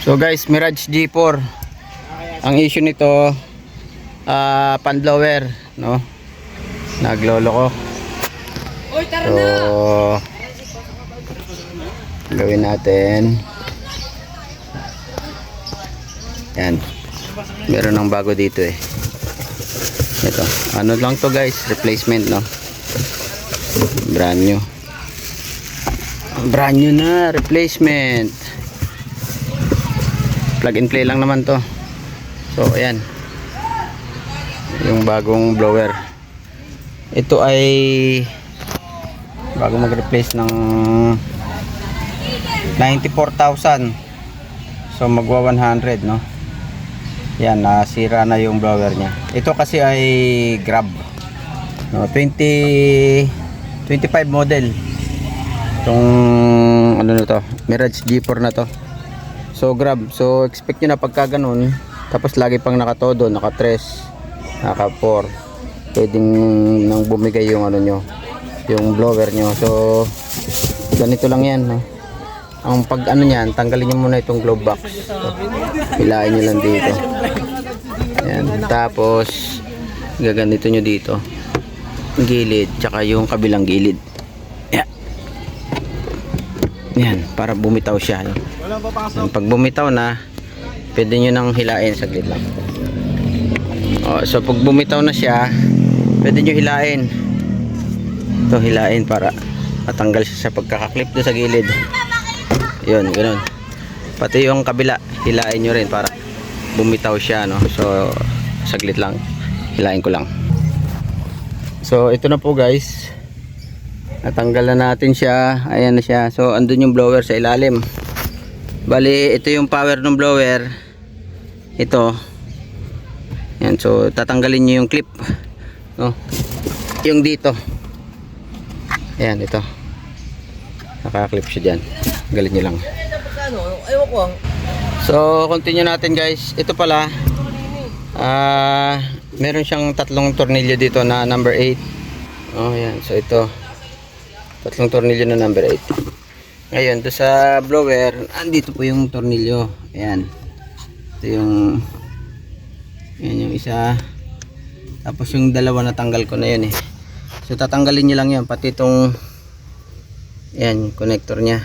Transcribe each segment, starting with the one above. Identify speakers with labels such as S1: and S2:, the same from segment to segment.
S1: So guys, Mirage G4. Ang issue nito, pan blower, no? Naglolo ko. So, gawin natin. Yan. Meron ng bago dito eh. Ito. Ano lang to guys, replacement, no? Brand new. Brand new na, replacement. Plug and play lang naman to. So ayan, yung bagong blower. Ito ay bago mag-replace ng 94,000. So magwa 100, no? Yan, nasira na yung blower nya. Ito kasi ay Grab, no? 25 model. Itong ano na to, Mirage G4 na to. So Grab, so expect nyo na pagka ganun, tapos lagi pang nakatodo, naka 3, naka 4, pwedeng nang bumigay yung ano nyo, yung blower nyo. So ganito lang yan, no? Ang pag ano nyan, tanggalin nyo muna itong glove box. So, hilain nyo lang dito. Yan. Tapos gaganito nyo dito gilid, tsaka yung kabilang gilid. Yan, para bumitaw siya, no? Yan, pag bumitaw na, pwede nyo nang hilain, saglit lang. So pag bumitaw na siya, pwede nyo hilain. Ito, hilain para matanggal siya sa pagkakaklip doon sa gilid. Yun, ganoon. Pati yung kabila, hilain nyo rin para bumitaw siya, no? So saglit lang, hilain ko lang. So ito na po guys, natanggal na natin siya. Ayan na siya. So andun yung blower sa ilalim. Bali ito yung power ng blower. Ito. Yan, so tatanggalin niyo yung clip, no? Yung dito. Ayan, ito. Naka-clip siya diyan. Galit niyo lang. So continue natin guys. Ito pala, meron siyang tatlong tornilyo dito na number 8. Oh, yan. So ito, tatlong tornilyo na number 8. Ngayon, doon sa blower, andito po yung tornilyo. Ayan. Ito yung, yan yung isa. Tapos yung dalawa natanggal ko na yun eh. So tatanggalin nyo lang yan, pati itong, yan, connector nya.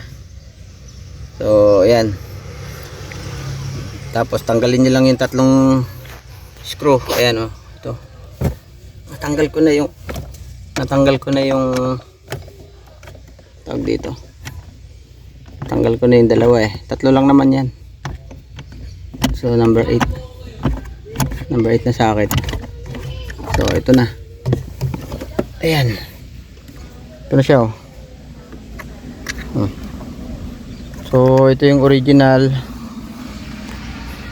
S1: So ayan. Tapos tanggalin nyo lang yung tatlong screw. Ayan, oh. Ito. Natanggal ko na yung tawag dito. Tanggal ko na yung dalawa eh. Tatlo lang naman yan. So number 8. Number 8 na socket. So ito na. Ayan. Ito na siya, oh. So ito yung original.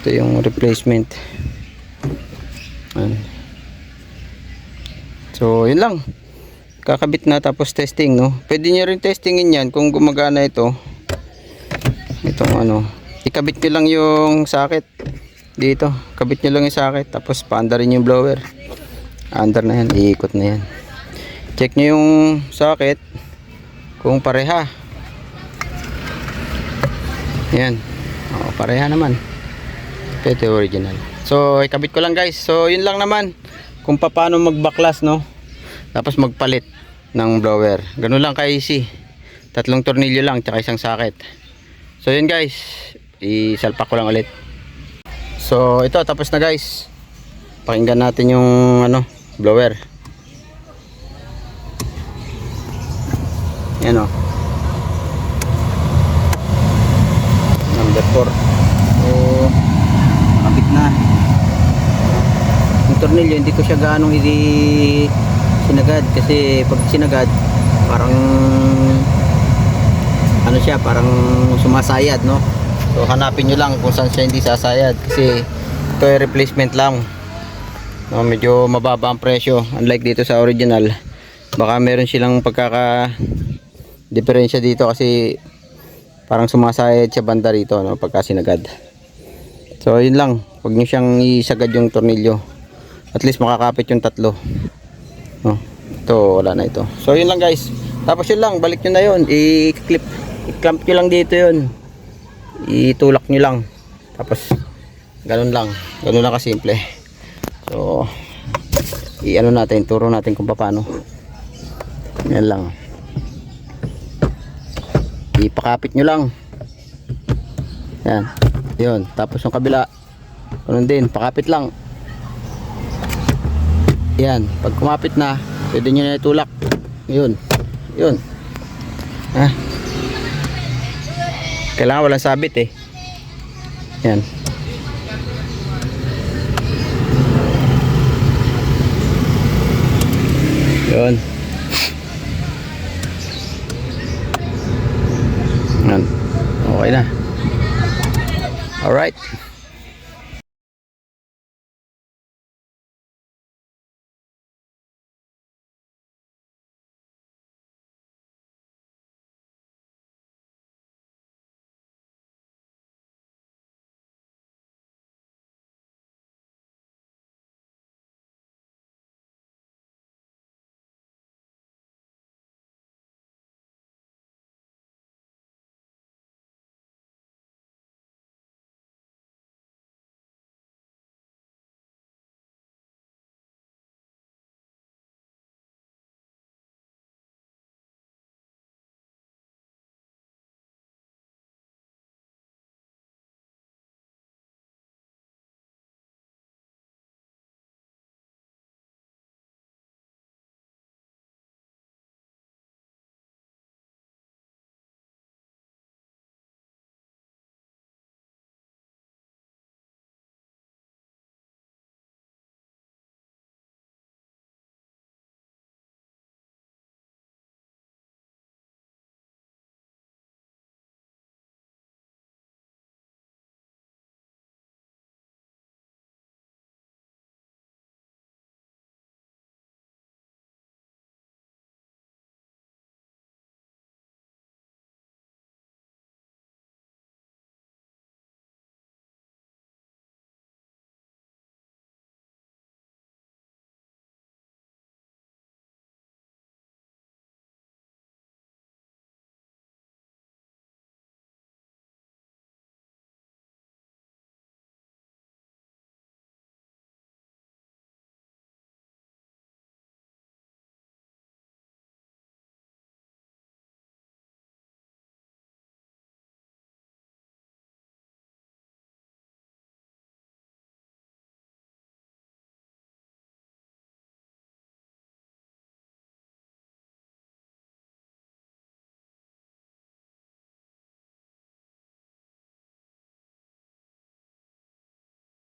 S1: Ito yung replacement. Ayan. So yun lang. Kakabit na, tapos testing, no? Pwede nyo rin testingin yan kung gumagana ito. Itong ano, ikabit nyo lang yung socket dito, kabit nyo lang yung socket, tapos paandar rin yung blower. Under na yan, iikot na yan. Check nyo yung socket kung pareha. Yan, pareha naman. Ito original. So ikabit ko lang guys. So yun lang naman kung paano magbaklas, no? Tapos magpalit ng blower. Ganun lang ka-easy. Tatlong tornilyo lang tsaka isang socket. So yun guys, isalpak ko lang ulit. So ito, tapos na guys. Pakinggan natin yung ano, blower. Yan, oh. Number 4. So kapit na. Yung tornilyo hindi ko siya gaano sinagad, kasi pag sinagad parang ano siya, parang sumasayad, no? So hanapin nyo lang kung saan siya hindi sasayad, kasi ito ay replacement lang, no? Medyo mababa ang presyo, unlike dito sa original. Baka meron silang pagkaka diferensya dito, kasi parang sumasayad siya banda rito, no? Pagka sinagad. So yun lang, huwag nyo siyang isagad yung tornilyo, at least makakapit yung tatlo, no? Ito wala na ito. So yun lang guys. Tapos yun lang, balik nyo na yun, i-clamp nyo lang dito yun, itulak nyo lang. Tapos ganun lang kasimple. So i-ano natin, turo natin kung paano. Yan lang. Ipakapit nyo lang. Yan. Yun. Tapos yung kabila, ganun din, pakapit lang. Yan. Pag kumapit na, pwede nyo na itulak. Yun. Yun. Ha? Kailangan walang sabit eh. Yan. Yun. Yan. Okay na. Alright.